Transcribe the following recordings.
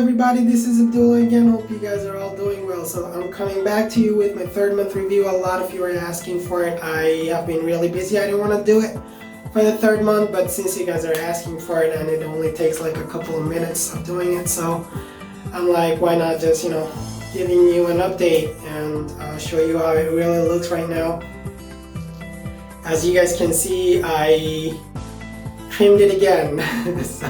everybody, this is Abdullah again. Hope you guys are all doing well. So I'm coming back to you with my third month review. A lot of you are asking for it. I have been really busy. I didn't want to do it for the third month, but since you guys are asking for it and it only takes like a couple of minutes of doing it, so I'm like, why not just, giving you an update and show you how it really looks right now. As you guys can see, I trimmed it again. So,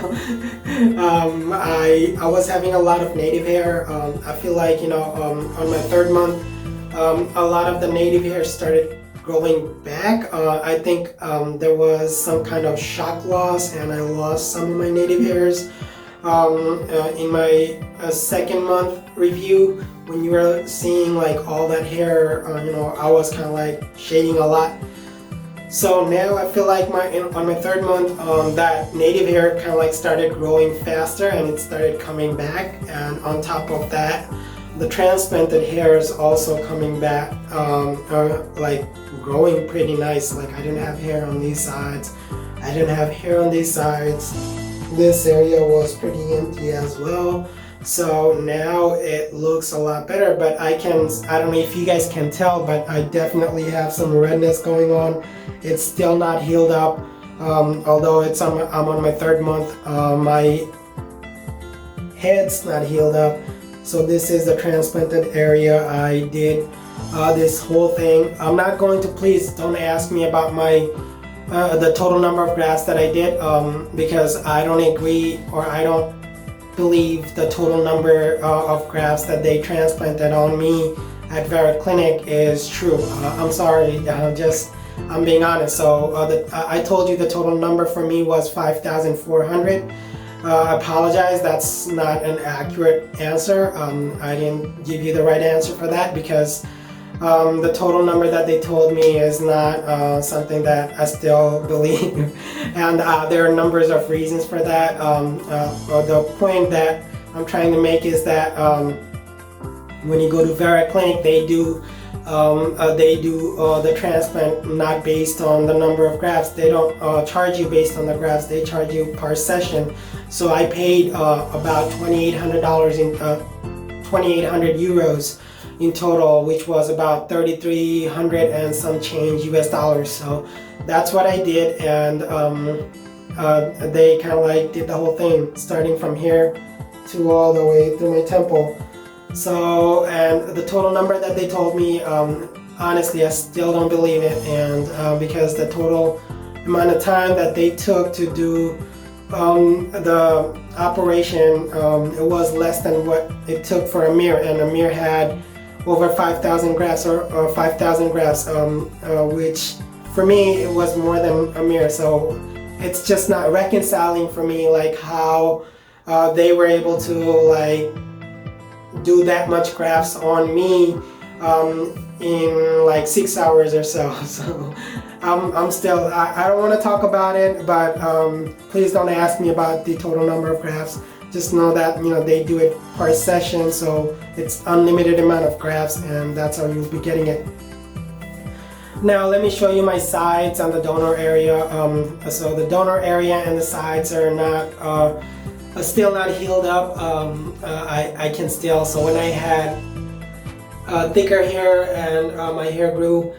I was having a lot of native hair. I feel like, on my third month, a lot of the native hair started growing back. I think there was some kind of shock loss and I lost some of my native hairs. In my second month review, when you were seeing like all that hair, I was kind of like shading a lot. So now I feel like on my third month, that native hair kind of like started growing faster and it started coming back. And on top of that, the transplanted hair is also coming back, like growing pretty nice. Like I didn't have hair on these sides. I didn't have hair on these sides. This area was pretty empty as well. So now it looks a lot better, but I don't know if you guys can tell, but I definitely have some redness going on. It's still not healed up, although I'm on my third month. My head's not healed up. So this is the transplanted area. I did this whole thing. I'm not going to, please don't ask me about the total number of grafts that I did, because I don't agree, or I don't believe the total number of grafts that they transplanted on me at Vera Clinic is true. I'm sorry, I'm being honest. So I told you the total number for me was 5,400. I apologize, that's not an accurate answer. I didn't give you the right answer for that because the total number that they told me is not something that I still believe, and there are numbers of reasons for that. The point that I'm trying to make is that when you go to Vera Clinic, they do the transplant not based on the number of grafts. They don't charge you based on the grafts. They charge you per session. So I paid about $2,800 in 2,800 euros. In total, which was about 3,300 and some change US dollars. So that's what I did, and they kind of like did the whole thing, starting from here to all the way through my temple. So, and the total number that they told me, honestly, I still don't believe it, and because the total amount of time that they took to do the operation, it was less than what it took for Amir, and Amir had over 5,000 grafts or 5,000 grafts, which for me it was more than Amir. So it's just not reconciling for me, like how they were able to like do that much grafts on me in like 6 hours or so. So I'm still, I don't want to talk about it, but please don't ask me about the total number of grafts. Just know that they do it per session, so it's unlimited amount of grafts, and that's how you'll be getting it. Now let me show you my sides on the donor area. So the donor area and the sides are not still not healed up. I can still, so when I had thicker hair and my hair grew,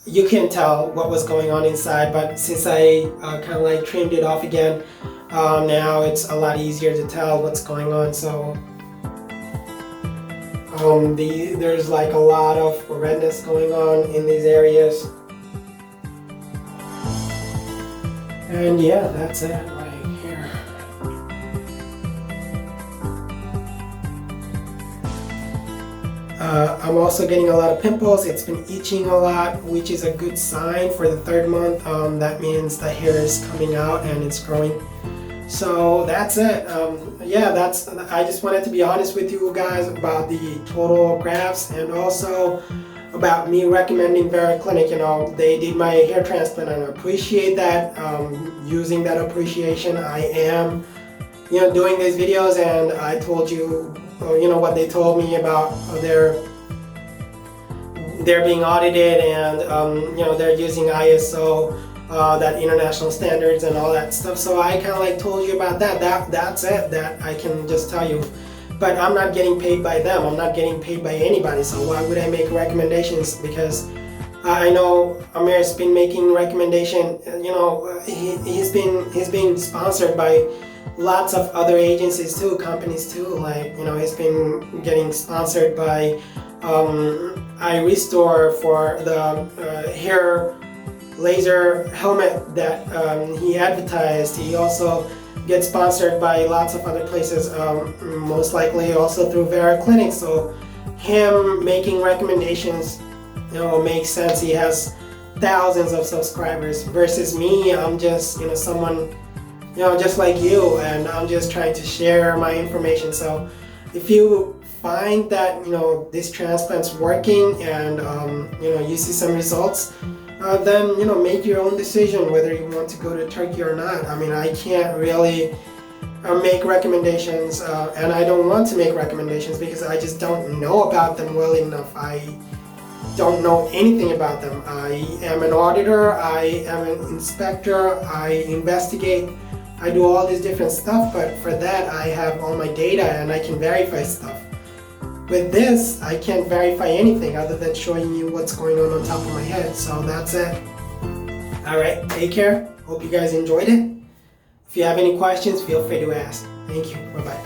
you can tell what was going on inside, but since I kind of like trimmed it off again, now it's a lot easier to tell what's going on. So there's like a lot of redness going on in these areas, and yeah, that's it right here. I'm also getting a lot of pimples. It's been itching a lot, which is a good sign for the third month. That means the hair is coming out and it's growing. So that's it. Yeah, I just wanted to be honest with you guys about the total grafts, and also about me recommending Vera Clinic. They did my hair transplant and I appreciate that. Using that appreciation, I am doing these videos, and I told you what they told me about their being audited, and they're using ISO that international standards and all that stuff. So I kind of like told you about that. That's it. That I can just tell you. But I'm not getting paid by them. I'm not getting paid by anybody. So why would I make recommendations? Because I know Amir's been making recommendation. You know, he's been sponsored by lots of other agencies too, companies too. Like, you know, he's been getting sponsored by iRestore for the hair laser helmet that he advertised. He also gets sponsored by lots of other places, most likely also through Vera Clinic. So him making recommendations, you know, makes sense. He has thousands of subscribers versus me. I'm just, you know, someone, you know, just like you, and I'm just trying to share my information. So if you find that, you know, this transplant's working and you know, you see some results, then, you know, make your own decision whether you want to go to Turkey or not. I mean, I can't really make recommendations, and I don't want to make recommendations because I just don't know about them well enough. I don't know anything about them. I am an auditor, I am an inspector, I investigate, I do all this different stuff, but for that I have all my data and I can verify stuff. With this, I can't verify anything other than showing you what's going on top of my head. So that's it. Alright, take care. Hope you guys enjoyed it. If you have any questions, feel free to ask. Thank you. Bye-bye.